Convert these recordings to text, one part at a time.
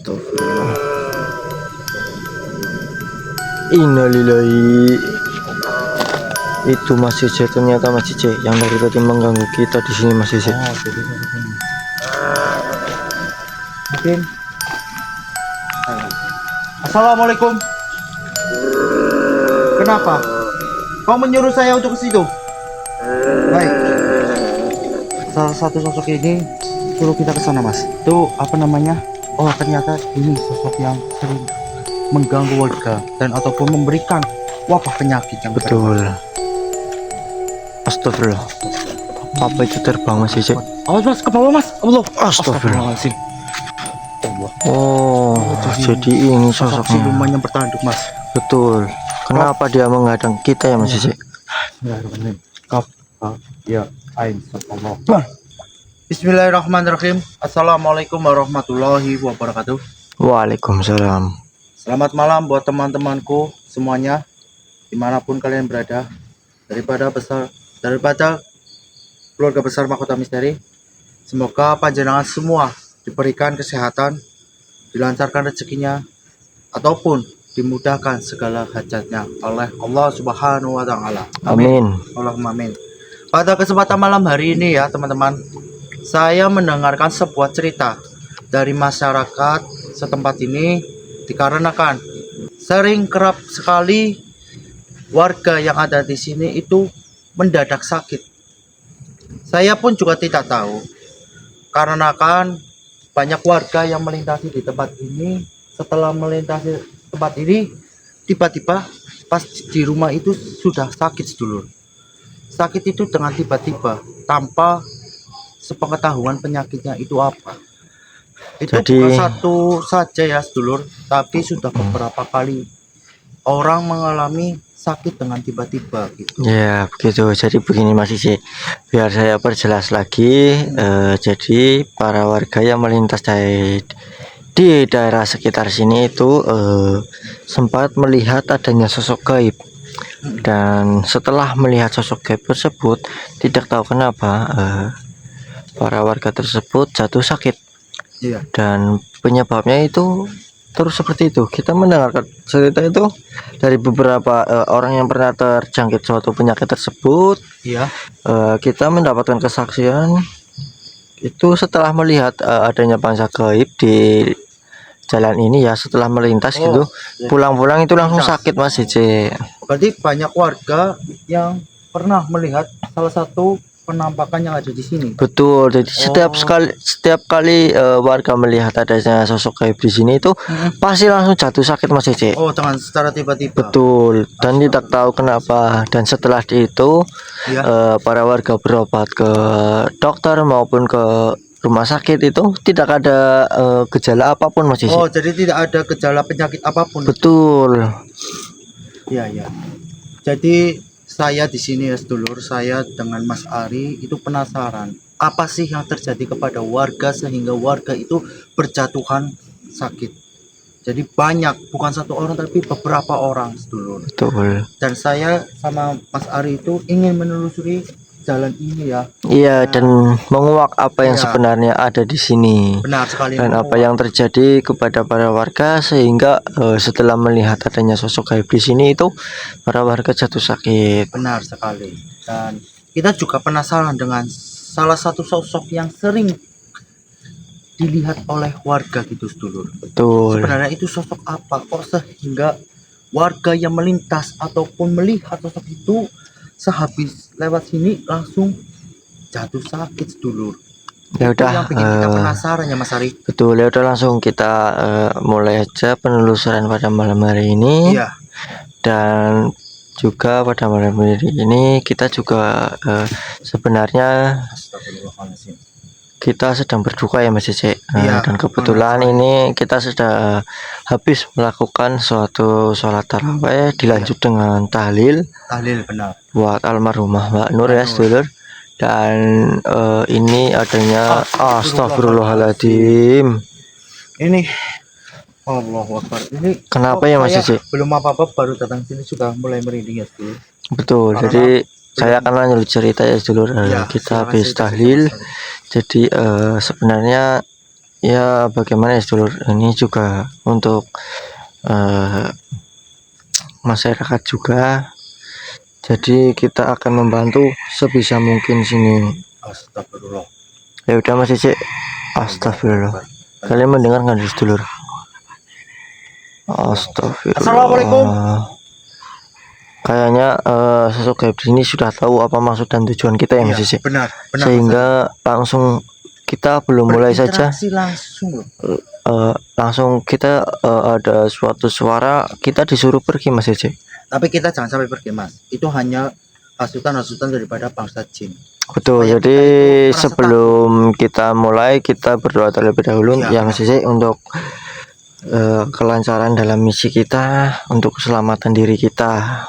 Astagfirullah. Innalillahi. Itu Mas Cece, ternyata Mas Cece yang dari tadi mengganggu kita di sini Mas Cece. Oh, jadi mungkin. Assalamualaikum. Kenapa? Kau menyuruh saya untuk ke situ? Baik. Salah satu sosok ini suruh kita ke sana, Mas. Itu apa namanya? Oh, ternyata ini sosok yang sering mengganggu warga dan ataupun memberikan wabah penyakit yang Betul. Astagfirullah. Apa itu terbang Mas Cece? Awas Mas, ke bawah Mas. Allah. Astagfirullahaladzim. Allah. Oh, jadi ini Sosok sosoknya. siluman yang bertanduk, Mas. Betul. Kenapa dia menghadang kita ya Mas Cece? Bismillahirrahmanirrahim. Kaf, ya, ain, Allah. Bismillahirrahmanirrahim. Assalamualaikum warahmatullahi wabarakatuh. Waalaikumsalam. Selamat malam buat teman-temanku semuanya, dimanapun kalian berada, daripada keluarga besar Mahkota Misteri. Semoga panjenengan semua diberikan kesehatan, dilancarkan rezekinya, ataupun dimudahkan segala hajatnya oleh Allah Subhanahu wa Ta'ala. Amin. Allahumma amin. Pada kesempatan malam hari ini ya teman-teman, saya mendengarkan sebuah cerita dari masyarakat setempat ini, dikarenakan sering kerap sekali warga yang ada di sini itu mendadak sakit. Saya pun juga tidak tahu, karenakan banyak warga yang melintasi di tempat ini. Setelah melintasi tempat ini, tiba-tiba pas di rumah itu sudah sakit sedulur. Sakit itu dengan tiba-tiba tanpa sepengetahuan penyakitnya itu apa. Itu Jadi bukan satu saja ya sedulur, tapi sudah beberapa kali orang mengalami sakit dengan tiba-tiba gitu. ya begitu. Jadi begini Mas Cece, biar saya perjelas lagi. Jadi para warga yang melintas di daerah sekitar sini itu sempat melihat adanya sosok gaib. Dan setelah melihat sosok gaib tersebut, tidak tahu kenapa para warga tersebut jatuh sakit. Iya. Dan penyebabnya itu terus seperti itu. Kita mendengarkan cerita itu dari beberapa orang yang pernah terjangkit suatu penyakit tersebut. Iya. Kita mendapatkan kesaksian itu setelah melihat adanya bangsa gaib di jalan ini ya, setelah melintas gitu. Pulang-pulang itu langsung sakit Mas Cece. Berarti banyak warga yang pernah melihat salah satu penampakan yang ada di sini. Betul. Jadi setiap kali warga melihat adanya sosok gaib di sini itu pasti langsung jatuh sakit Mas Cece. Oh, dengan secara tiba-tiba. Betul. Dan tidak tahu kenapa. Dan setelah itu Ya. para warga berobat ke dokter maupun ke rumah sakit itu tidak ada gejala apapun Mas Cece. Oh, jadi tidak ada gejala penyakit apapun. Betul. Iya, ya. Jadi saya di sini ya sedulur, saya dengan Mas Ari itu penasaran apa sih yang terjadi kepada warga sehingga warga itu berjatuhan sakit. Jadi banyak, bukan satu orang tapi beberapa orang sedulur. Betul. Dan saya sama Mas Ari itu ingin menelusuri jalan ini ya. Iya, dan menguak apa yang Iya. sebenarnya ada di sini. Benar sekali. Dan apa yang terjadi kepada para warga sehingga setelah melihat adanya sosok gaib di sini itu para warga jatuh sakit. Benar sekali. Dan kita juga penasaran dengan salah satu sosok yang sering dilihat oleh warga gitu sedulur. Betul. Sebenarnya itu sosok apa kok sehingga warga yang melintas ataupun melihat sosok itu sehabis lewat sini langsung jatuh sakit sedulur. Ya Itu udah, yang bikin kita penasaran ya Mas Ari. betul. Ya udah, langsung kita mulai aja penelusuran pada malam hari ini. Iya. Dan juga pada malam hari ini kita juga sebenarnya Astagfirullahaladzim. kita sedang berduka ya Mas Cece. Iya, Dan kebetulan ini kita sudah habis melakukan suatu sholat tarawih dilanjut dengan tahlil Benar. buat almarhumah Mbak Nur ya sedulur. Dan ini adanya astagfirullahaladzim. Ini Allahu Akbar. Ini Kenapa ya Mas Cece? Belum apa-apa baru datang sini sudah mulai merinding ya sedulur. Betul. Karena Jadi saya akan lanjut cerita ya sedulur. Ya, Kita silakan habis cerita, tahlil. Mas Ari. Jadi sebenarnya ya bagaimana ya sedulur, ini juga untuk masyarakat juga, jadi kita akan membantu sebisa mungkin sini. Astagfirullah. Ya udah Mas Cece, astagfirullah, kalian mendengar nggak sedulur? Astagfirullah. Assalamualaikum. Kayaknya sosok gaib ini sudah tahu apa maksud dan tujuan kita ya Mas Cece. Benar, benar. Sehingga langsung kita belum mulai saja langsung loh. langsung kita ada suatu suara, kita disuruh pergi Mas Cece. Tapi kita jangan sampai pergi Mas. Itu hanya hasutan-hasutan daripada bangsa jin. Betul, Supaya jadi kita itu merasa sebelum kita mulai kita berdoa terlebih dahulu ya Mas Cece, untuk kelancaran dalam misi kita, untuk keselamatan diri kita.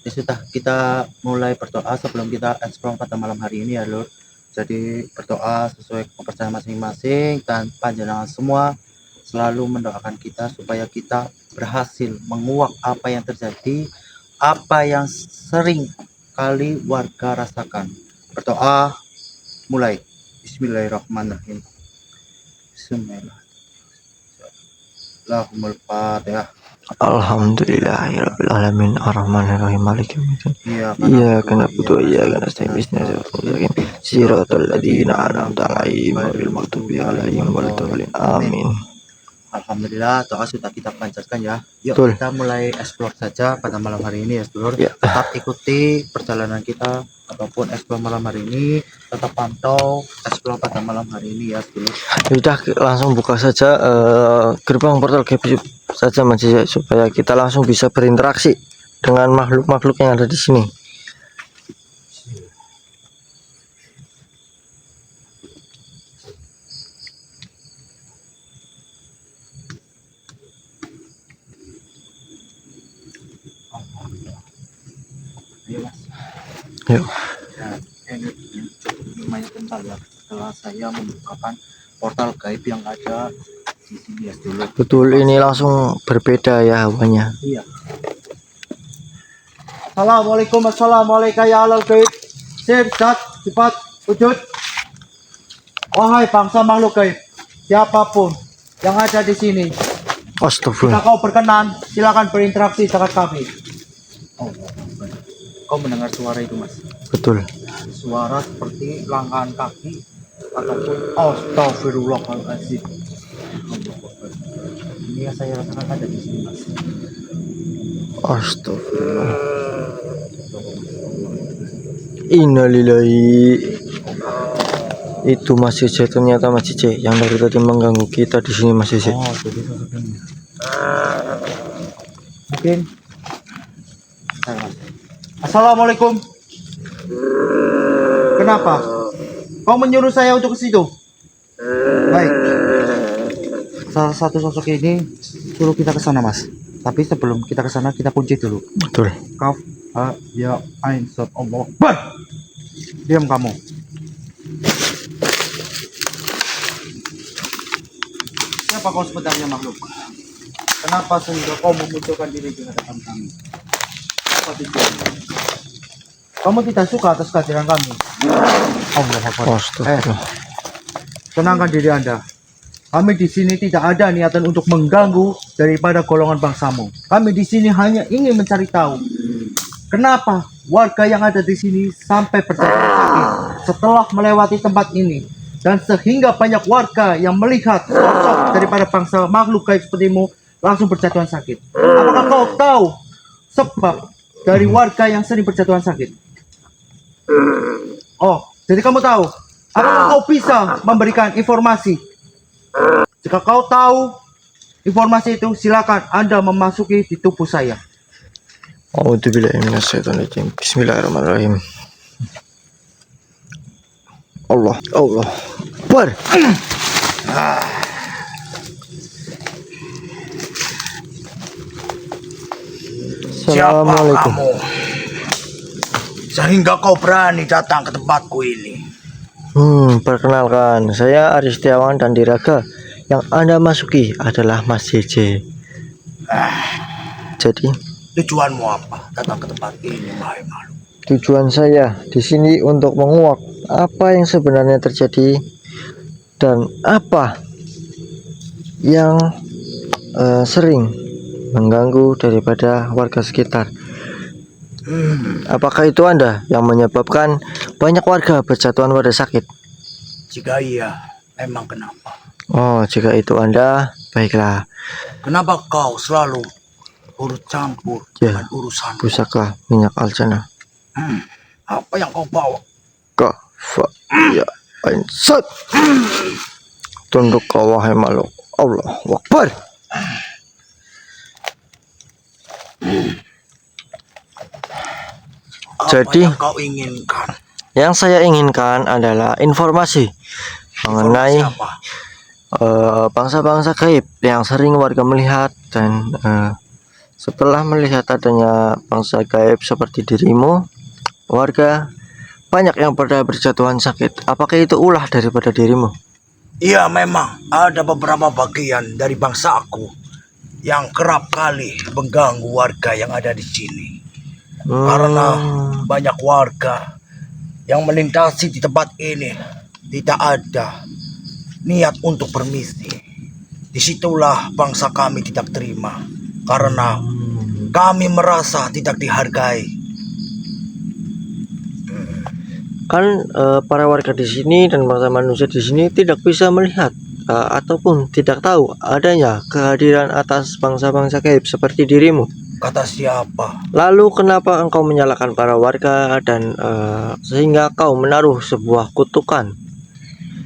Ya sudah, kita mulai berdoa sebelum kita eksplor pada malam hari ini ya Lur. Jadi berdoa sesuai kepercayaan masing-masing, dan panjenengan semua selalu mendoakan kita supaya kita berhasil menguak apa yang terjadi, apa yang sering kali warga rasakan. Berdoa mulai. Bismillahirrahmanirrahim. Bismillahirrahmanirrahim. Fatihah. Alhamdulillahirabbil alamin arrahmanirrahim maliki yaumiddin. Iyyaka na'budu wa iyyaka nasta'in ihdinas siratal ladzina an'amta 'alaihim ghairil maghdubi 'alaihim waladdallin. Amin. Alhamdulillah, doa sudah kita panjatkan ya. Yuk Betul. kita mulai explore saja pada malam hari ini ya sedulur. Ya. Tetap ikuti perjalanan kita ataupun explore malam hari ini. Tetap pantau explore pada malam hari ini ya sedulur. Sudah, langsung buka saja gerbang portal gaib saja Mas Cece, supaya kita langsung bisa berinteraksi dengan makhluk-makhluk yang ada di sini. Ayo Mas. Yuk. Nah, ini cukup lumayan bentar ya setelah saya membukakan portal gaib yang ada di sini ya sedulur. Betul, ini langsung berbeda ya hawanya. Iya. Assalamualaikum, assalamualaikum ya alal gaib. Sir, zat, sifat, wujud. Wahai bangsa makhluk gaib, siapapun yang ada di sini, jika Astagfirullah. kau berkenan, silakan berinteraksi dengan kami. Oh, kau mendengar suara itu Mas? Betul. Suara seperti langkah kaki ataupun astagfirullahaladzim. Ini yang saya rasakan ada di sini Mas. Astagfirullah. Innalillahi. Itu Mas Cece, ternyata Mas Cece yang dari tadi mengganggu kita di sini Mas Cece. Oh, jadi sosoknya. Mungkin. Assalamualaikum. Kenapa? Kau menyuruh saya untuk ke situ? Baik. Salah satu sosok ini suruh kita ke sana, Mas. Tapi sebelum kita ke sana, kita kunci dulu. Betul. Kaf, ha, ya, ain, sot, Allah. Bar! Diam kamu. Siapa kau sebenarnya makhluk? Kenapa sehingga kau memunculkan diri di hadapan kami? Apa tujuannya? Kamu tidak suka atas kehadiran kami? Allah Akbar. Astagfirullah. Tenangkan diri Anda. Kami di sini tidak ada niatan untuk mengganggu daripada golongan bangsamu. Kami di sini hanya ingin mencari tahu kenapa warga yang ada di sini sampai berjatuhan sakit setelah melewati tempat ini, dan sehingga banyak warga yang melihat sosok daripada bangsa makhluk gaib sepertimu langsung berjatuhan sakit. Apakah kau tahu sebab dari warga yang sering berjatuhan sakit? Oh, jadi kamu tahu. Apakah kau bisa memberikan informasi? Jika kau tahu informasi itu, silakan Anda memasuki di tubuh saya. A'udzubillahi minasyaitonirrajim. Bismillahirrahmanirrahim. Allah Akbar. Assalamualaikum. Sehingga kau berani datang ke tempatku ini? Perkenalkan, saya Aris Setiawan dan Diraga. Yang Anda masuki adalah Mas Cece. Jadi, Tujuanmu apa datang ke tempat ini, wahai makhluk? tujuan saya di sini untuk menguak apa yang sebenarnya terjadi Dan apa yang sering mengganggu daripada warga sekitar? Apakah itu Anda yang menyebabkan banyak warga berjatuhan pada sakit? Jika iya, emang kenapa? Oh, jika itu Anda, baiklah. Kenapa kau selalu urut campur Ya, dengan urusan? pusaka minyak aljana. Apa yang kau bawa? Kafa ya ainsat. Tunduk kau wahai makhluk. Allah Akbar. Jadi, Apa yang kau inginkan? yang saya inginkan adalah informasi mengenai Apa? bangsa-bangsa gaib yang sering warga melihat, dan setelah melihat adanya bangsa gaib seperti dirimu, warga banyak yang pada berjatuhan sakit. Apakah itu ulah daripada dirimu? Iya, memang ada beberapa bagian dari bangsaku yang kerap kali mengganggu warga yang ada di sini. Karena banyak warga yang melintasi di tempat ini tidak ada niat untuk bermisi. Disitulah bangsa kami tidak terima karena kami merasa tidak dihargai. Kan para warga di sini dan bangsa manusia di sini tidak bisa melihat ataupun tidak tahu adanya kehadiran atas bangsa-bangsa gaib seperti dirimu. Kata siapa? Lalu kenapa engkau menyalahkan para warga dan sehingga kau menaruh sebuah kutukan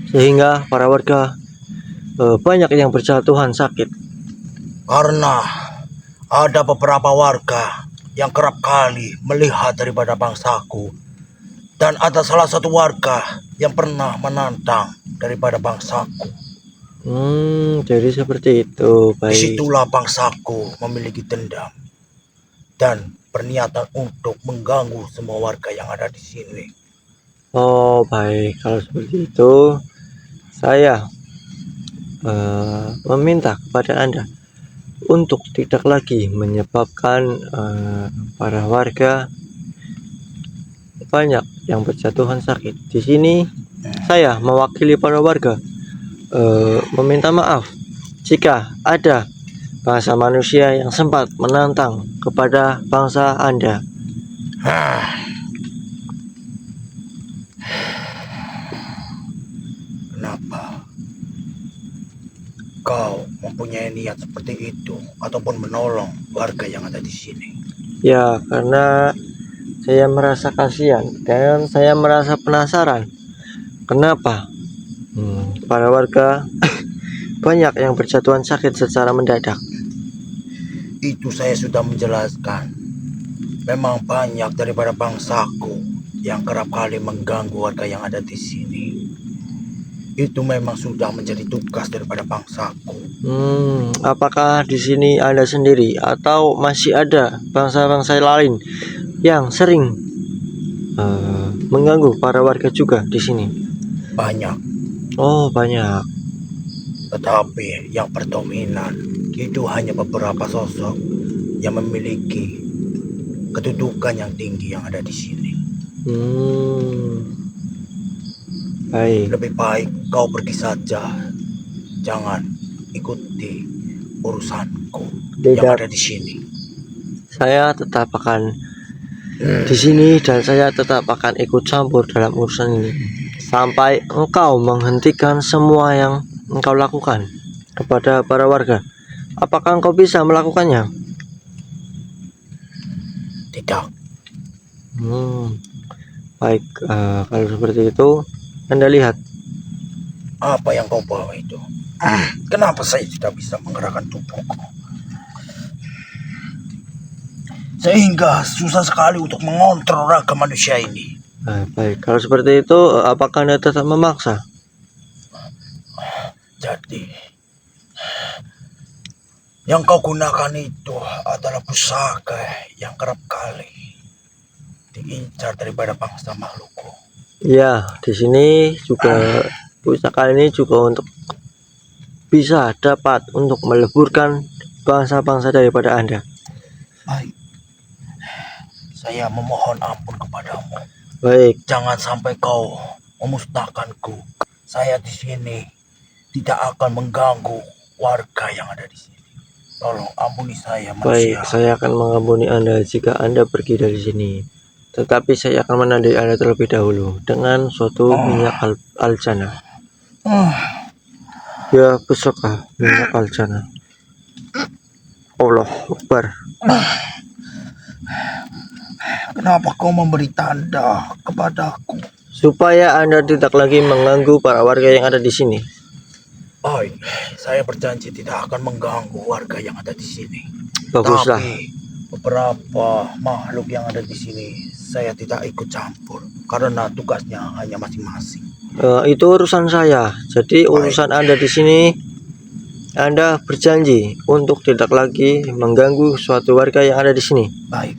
sehingga para warga banyak yang berjatuhan sakit? Karena ada beberapa warga yang kerap kali melihat daripada bangsaku. Dan ada salah satu warga yang pernah menantang daripada bangsaku. Jadi seperti itu. Baik. Disitulah bangsaku memiliki dendam dan berniatan untuk mengganggu semua warga yang ada di sini. Oh, baik. Kalau seperti itu, saya meminta kepada Anda untuk tidak lagi menyebabkan para warga banyak yang berjatuhan sakit. Di sini saya mewakili para warga meminta maaf jika ada bangsa manusia yang sempat menantang kepada bangsa Anda. Kenapa kau mempunyai niat seperti itu ataupun menolong warga yang ada di sini? Ya, karena saya merasa kasihan dan saya merasa penasaran kenapa para warga banyak yang berjatuhan sakit secara mendadak. Itu saya sudah menjelaskan. Memang banyak daripada bangsaku yang kerap kali mengganggu warga yang ada di sini. Itu memang sudah menjadi tugas daripada bangsaku. Apakah di sini Anda sendiri atau masih ada bangsa-bangsa lain yang sering mengganggu para warga juga di sini? Banyak. Oh, banyak. Tetapi yang berdominan itu hanya beberapa sosok yang memiliki kedudukan yang tinggi yang ada di sini. Baik. Lebih baik kau pergi saja. Jangan ikuti urusanku yang ada di sini. Saya tetap akan di sini dan saya tetap akan ikut campur dalam urusan ini sampai engkau menghentikan semua yang engkau lakukan kepada para warga. Apakah engkau bisa melakukannya? Tidak. Baik, kalau seperti itu Anda lihat apa yang kau bawa itu. Kenapa saya tidak bisa menggerakkan tubuhku sehingga susah sekali untuk mengontrol raga manusia ini? Baik, kalau seperti itu apakah Anda tetap memaksa? Jadi yang kau gunakan itu adalah pusaka yang kerap kali diincar daripada bangsa makhlukku. Ya, di sini juga pusaka ini juga untuk bisa dapat untuk meleburkan bangsa-bangsa daripada Anda. Baik, saya memohon ampun kepadamu. Baik, Jangan sampai kau memusnahkanku. Saya di sini tidak akan mengganggu warga yang ada di sini. Tolong ampuni saya, Baik, manusia. saya akan mengampuni Anda jika Anda pergi dari sini. Tetapi saya akan menandai Anda terlebih dahulu dengan suatu minyak aljana. Ya, pusaka minyak aljana. Allah Akbar. Kenapa kau memberi tanda kepadaku? Supaya Anda tidak lagi mengganggu para warga yang ada di sini. Baik, saya berjanji tidak akan mengganggu warga yang ada di sini. Baguslah. Tapi beberapa makhluk yang ada di sini saya tidak ikut campur karena tugasnya hanya masing-masing. Itu urusan saya. Jadi urusan Anda di sini, Anda berjanji untuk tidak lagi mengganggu suatu warga yang ada di sini. Baik.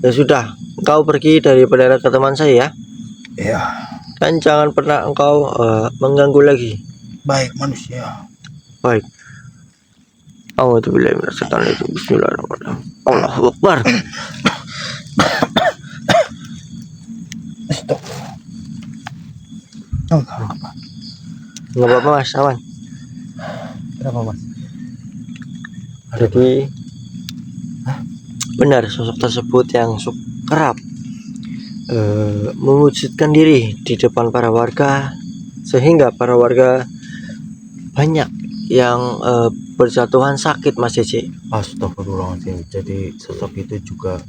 Ya sudah, engkau pergi daripada ke teman saya ya. Ya. Dan jangan pernah engkau mengganggu lagi. Baik, manusia. Baik. A'udzubillahi minasyaitonir rajim. Bismillahirrahmanirrahim. Allahu Akbar. Stop. Enggak apa-apa Mas, aman. Kenapa, Mas? Jadi benar sosok tersebut yang kerap mewujudkan diri di depan para warga, sehingga para warga banyak yang berjatuhan sakit, Mas Cece. Astagfirullahaladzim. Jadi sosok itu juga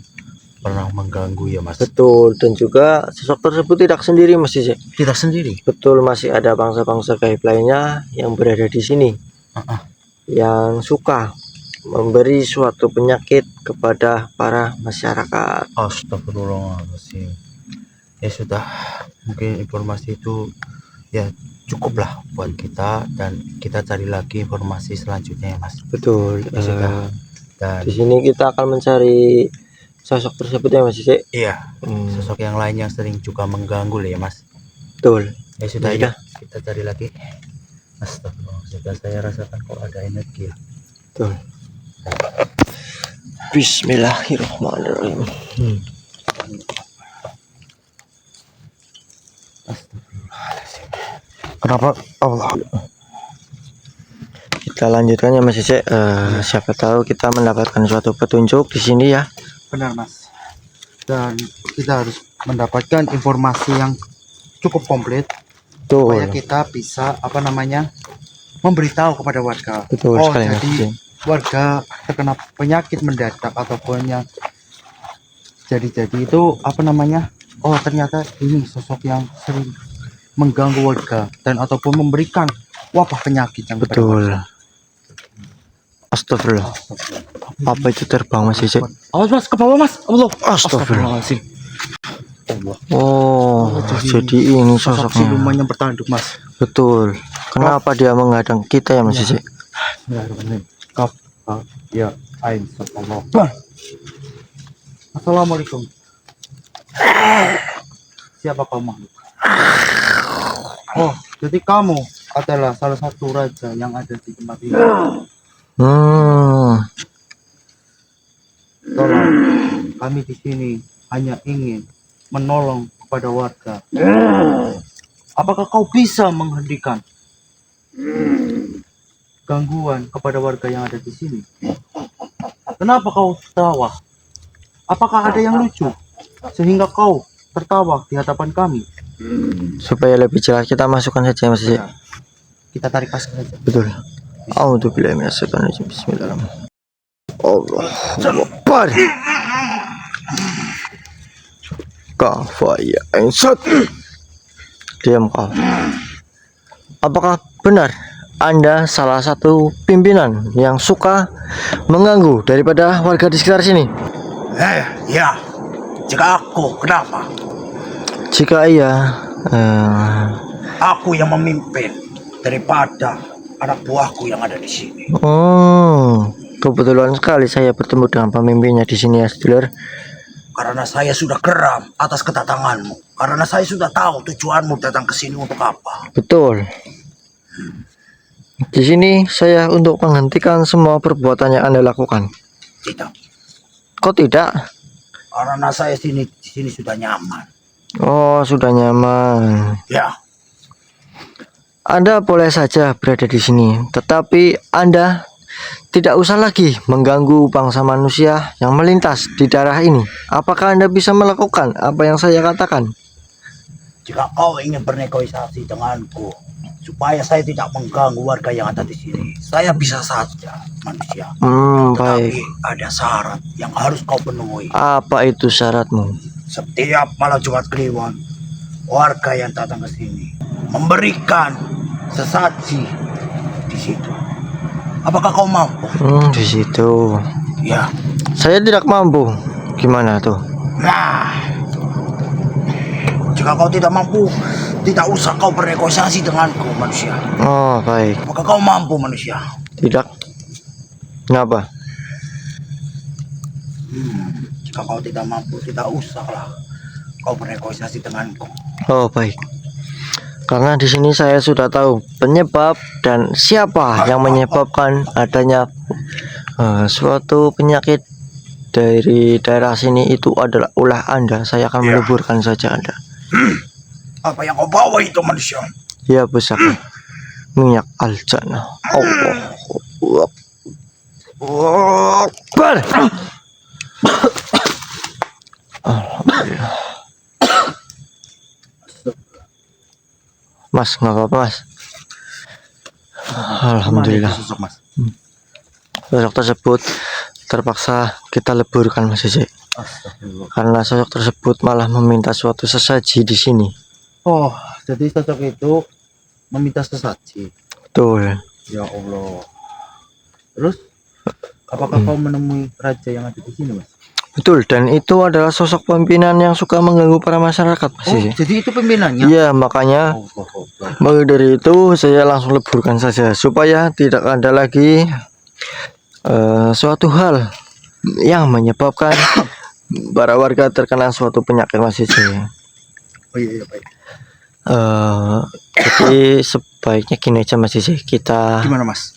pernah mengganggu ya, Mas? Betul, dan juga sosok tersebut tidak sendiri, Mas Cece. Tidak sendiri. Betul, masih ada bangsa-bangsa gaib lainnya yang berada di sini, yang suka memberi suatu penyakit kepada para masyarakat. Astagfirullahaladzim. Ya sudah, mungkin informasi itu ya cukuplah buat kita, dan kita cari lagi informasi selanjutnya ya, Mas. Betul. Ya sudah. Dan di sini kita akan mencari sosok tersebut ya, Mas Cece. iya, sosok yang lain yang sering juga mengganggu ya, Mas. Betul. Ya sudah, Ya ya kita cari lagi. Astagfirullahaladzim, saya rasakan kok ada energi ya. Betul. Bismillahirrahmanirrahim. Astagfirullahaladzim. Kenapa Allah? Kita lanjutkan ya, Mas Cece. Siapa tahu kita mendapatkan suatu petunjuk di sini ya. Benar, Mas. Dan kita harus mendapatkan informasi yang cukup komplit supaya kita bisa memberitahu kepada warga. Betul sekali, Mas jadi Cece. warga terkena penyakit mendadak ataupun yang jadi itu ternyata ini sosok yang sering mengganggu warga dan ataupun memberikan wabah penyakit yang betul. Astagfirullah. Apa itu terbang, Mas Cece? Awas, Mas, ke bawah, Mas. Allah. Astagfirullahaladzim. Oh, jadi ini sosoknya. Siluman yang bertanduk, Mas. Betul. Kenapa dia menghadang kita ya, Mas Cece? Ya, Assalamualaikum. Siapa kau, makhluk? Oh, jadi kamu adalah salah satu raja yang ada di tempat ini. Tolong, kami di sini hanya ingin menolong kepada warga. Apakah kau bisa menghentikan gangguan kepada warga yang ada di sini? Kenapa kau tertawa? Apakah ada yang lucu sehingga kau tertawa di hadapan kami? Supaya lebih jelas kita masukkan saja, Mas Cece. Kita tarik pasang saja. Betul. A'udzubillahi minasyaitonir rajim. Bismillahirrahmanirrahim. Allahu Akbar. Kafaya insat. Diam kau. Apakah benar Anda salah satu pimpinan yang suka mengganggu daripada warga di sekitar sini? Ya. Jika aku, kenapa? Jika iya, Aku yang memimpin daripada anak buahku yang ada di sini. Kebetulan sekali saya bertemu dengan pemimpinnya di sini ya, sedulur. Karena saya sudah geram atas kedatanganmu. Karena saya sudah tahu tujuanmu datang ke sini untuk apa. Betul. Di sini saya untuk menghentikan semua perbuatan yang Anda lakukan. Tidak. Kok tidak? Karena saya di sini sudah nyaman. Oh, sudah nyaman. Ya. Anda boleh saja berada di sini, tetapi Anda tidak usah lagi mengganggu bangsa manusia yang melintas di daerah ini. Apakah Anda bisa melakukan apa yang saya katakan? Jika kau ingin bernegosiasi denganku, supaya saya tidak mengganggu warga yang ada di sini, saya bisa saja manusia. Baik. Tetapi ada syarat yang harus kau penuhi. Apa itu syaratmu? Setiap malam Jumat Kliwon, warga yang datang ke sini memberikan sesaji di situ. Apakah kau mampu? Di situ. Ya. Saya tidak mampu. Gimana tuh? Nah, jika kau tidak mampu, tidak usah kau bernegosiasi denganku, manusia. Oh, baik. Apakah kau mampu, manusia? Tidak. Kenapa? Jika kau tidak mampu, tidak usahlah kau bernegosiasi denganku. Oh, baik. Karena di sini saya sudah tahu penyebab dan siapa yang menyebabkan adanya suatu penyakit dari daerah sini itu adalah ulah Anda. Saya akan meleburkan saja Anda. Apa yang kau bawa itu, manusia? Ya, pusaka minyak aljana. Akbar. Alhamdulillah. Mas, nggak apa-apa mas. Alhamdulillah. Mana itu sosok, Mas? Sosok tersebut terpaksa kita leburkan mas Cece. Astagfirullah. Karena sosok tersebut malah meminta suatu sesaji di sini. Oh, jadi sosok itu meminta sesaji. Betul. Ya Allah. Terus, apakah kau menemui raja yang ada di sini, Mas? Betul, dan itu adalah sosok pimpinan yang suka mengganggu para masyarakat mas Oh, Cece. jadi itu pimpinannya? Iya, makanya maka dari itu saya langsung leburkan saja supaya tidak ada lagi suatu hal yang menyebabkan para warga terkena suatu penyakit mas Cece. Oh iya, baik. Jadi sebaiknya gini aja mas Cece, kita Gimana, Mas?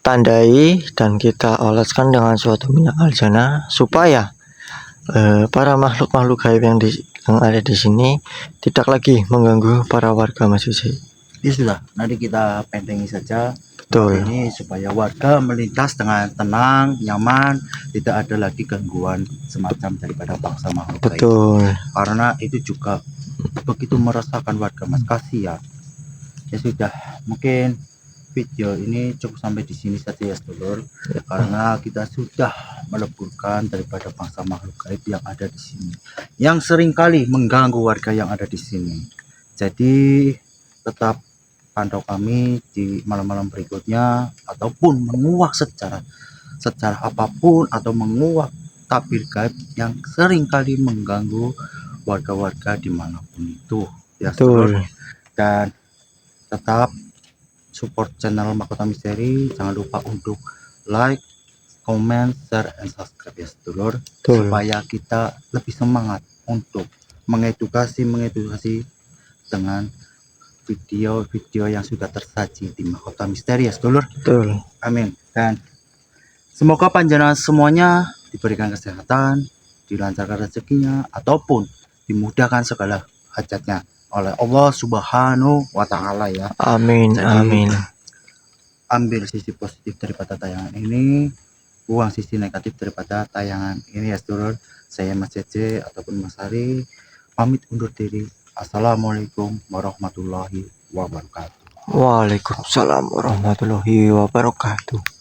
tandai dan kita oleskan dengan suatu minyak aljana supaya para makhluk-makhluk gaib yang ada di sini tidak lagi mengganggu para warga mas Cece. Ya sudah, nanti kita pentengi saja. Betul. Ini supaya warga melintas dengan tenang, nyaman, tidak ada lagi gangguan semacam daripada bangsa makhluk gaib. Betul. Karena itu juga begitu merasakan warga, Mas. Kasihan. Ya sudah, mungkin video ini cukup sampai di sini saja ya sedulur, karena kita sudah meleburkan daripada bangsa makhluk gaib yang ada di sini, yang seringkali mengganggu warga yang ada di sini. Jadi tetap pantau kami di malam-malam berikutnya, ataupun menguak secara apapun, atau menguak tabir gaib yang seringkali mengganggu warga-warga dimanapun itu ya sedulur. Dan tetap support channel Mahkota Misteri, jangan lupa untuk like, comment, share, and subscribe ya sedulur, supaya kita lebih semangat untuk mengedukasi dengan video-video yang sudah tersaji di Mahkota Misteri ya sedulur. Betul. Amin. Dan semoga panjenengan semuanya diberikan kesehatan, dilancarkan rezekinya, ataupun dimudahkan segala hajatnya oleh Allah Subhanahu wa Ta'ala ya. Amin. Jadi, amin. Ambil sisi positif daripada tayangan ini, buang sisi negatif daripada tayangan ini ya sedulur. Saya Mas Cece ataupun Mas Hari pamit undur diri. Assalamualaikum warahmatullahi wabarakatuh. Waalaikumsalam warahmatullahi wabarakatuh.